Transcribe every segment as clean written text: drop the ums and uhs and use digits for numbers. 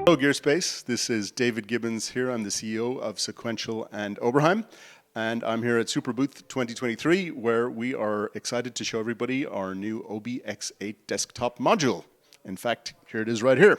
Hello, Gearspace. This is David Gibbons here. I'm the CEO of Sequential and Oberheim, and I'm here at Superbooth 2023, where we are excited to show everybody our new OB-X8 desktop module. In fact, here it is right here.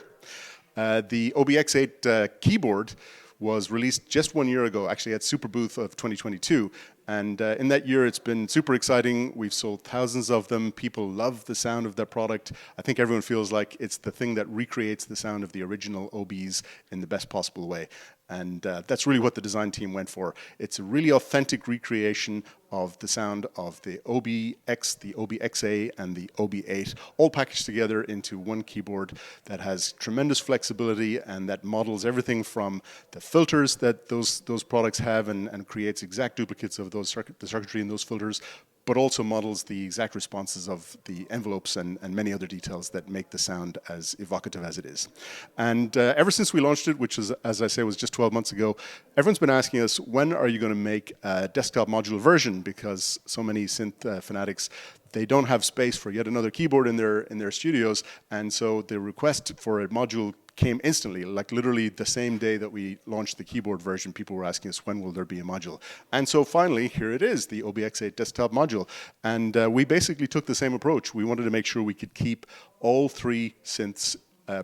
The OB-X8 keyboard was released just 1 year ago, actually at Superbooth of 2022. And in that year, it's been super exciting. We've sold thousands of them. People love the sound of that product. I think everyone feels like it's the thing that recreates the sound of the original OBs in the best possible way. And that's really what the design team went for. It's a really authentic recreation of the sound of the OB-X, the OB-X8, and the OB-8, all packaged together into one keyboard that has tremendous flexibility and that models everything from the filters that those products have and creates exact duplicates of the circuitry in those filters, but also models the exact responses of the envelopes and many other details that make the sound as evocative as it is. And ever since we launched it, which was, as I say, was just 12 months ago, everyone's been asking us, when are you going to make a desktop module version? Because so many synth fanatics, they don't have space for yet another keyboard in their studios, and so the request for a module came instantly, like literally the same day that we launched the keyboard version. People were asking us, when will there be a module? And so finally, here it is, the OB-X8 desktop module. And we basically took the same approach. We wanted to make sure we could keep all three synths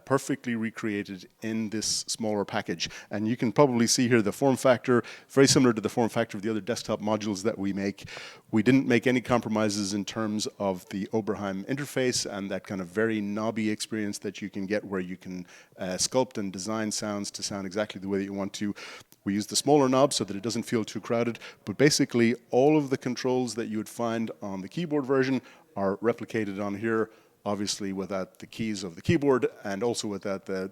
perfectly recreated in this smaller package. And you can probably see here the form factor, very similar to the form factor of the other desktop modules that we make. We didn't make any compromises in terms of the Oberheim interface and that kind of very knobby experience that you can get where you can sculpt and design sounds to sound exactly the way that you want to. We use the smaller knob so that it doesn't feel too crowded, but basically all of the controls that you would find on the keyboard version are replicated on here, obviously without the keys of the keyboard and also without the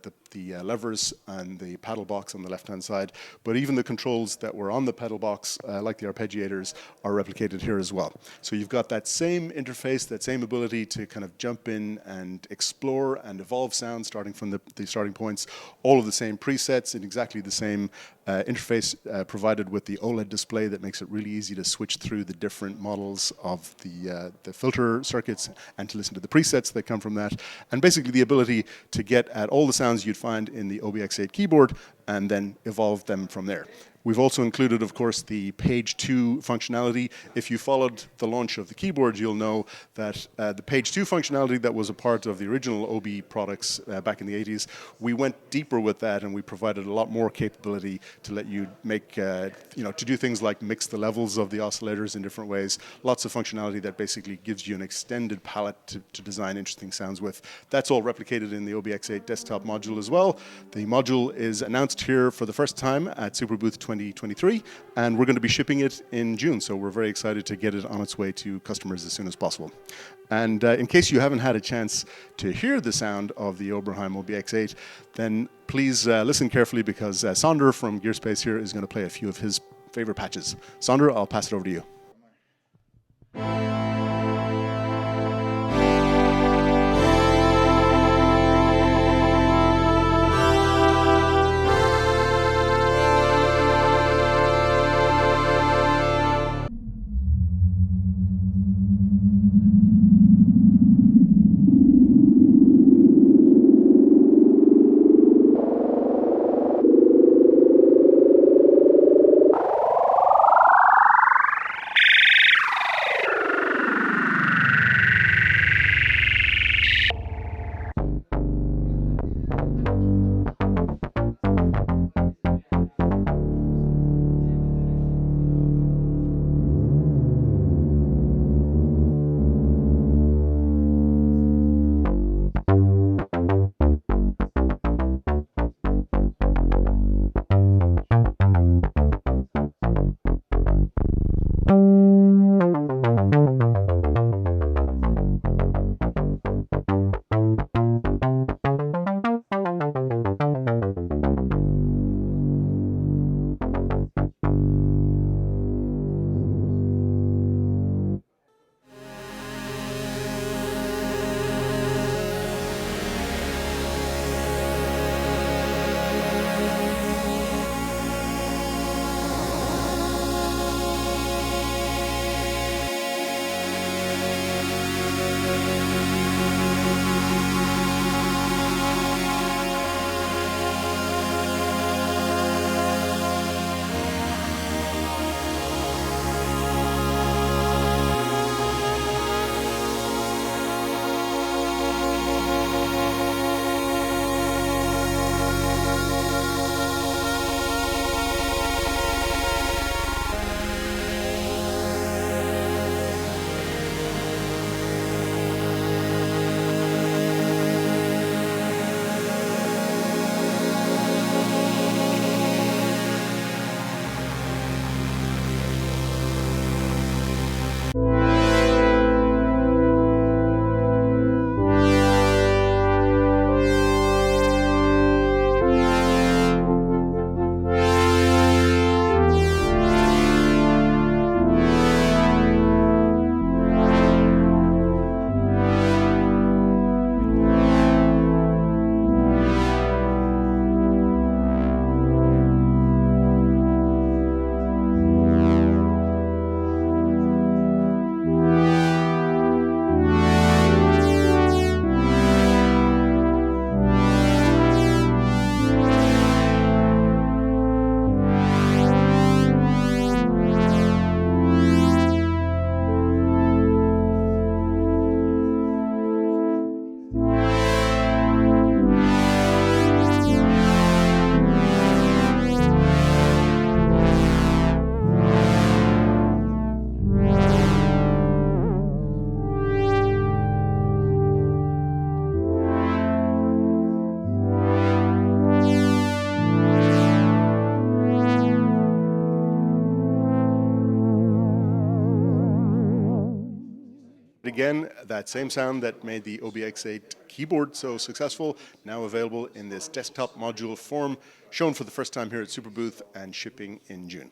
levers and the paddle box on the left-hand side. But even the controls that were on the pedal box, like the arpeggiators, are replicated here as well. So you've got that same interface, that same ability to kind of jump in and explore and evolve sound starting from the starting points, all of the same presets in exactly the same interface provided with the OLED display that makes it really easy to switch through the different models of the filter circuits and to listen to the presets that come from that. And basically the ability to get at all the sounds you'd find in the OB-X8 keyboard and then evolve them from there. We've also included, of course, the page 2 functionality. If you followed the launch of the keyboard, you'll know that the page 2 functionality that was a part of the original OB products back in the 80s, we went deeper with that and we provided a lot more capability to let you make, to do things like mix the levels of the oscillators in different ways. Lots of functionality that basically gives you an extended palette to design interesting sounds with. That's all replicated in the OB-X8 desktop module as well. The module is announced here for the first time at Superbooth 2023, and we're going to be shipping it in June, so we're very excited to get it on its way to customers as soon as possible. And in case you haven't had a chance to hear the sound of the Oberheim OB-X8, then please listen carefully because Sonder from Gearspace here is going to play a few of his favorite patches. Sonder, I'll pass it over to you. Again, that same sound that made the OB-X8 keyboard so successful, now available in this desktop module form, shown for the first time here at Superbooth and shipping in June.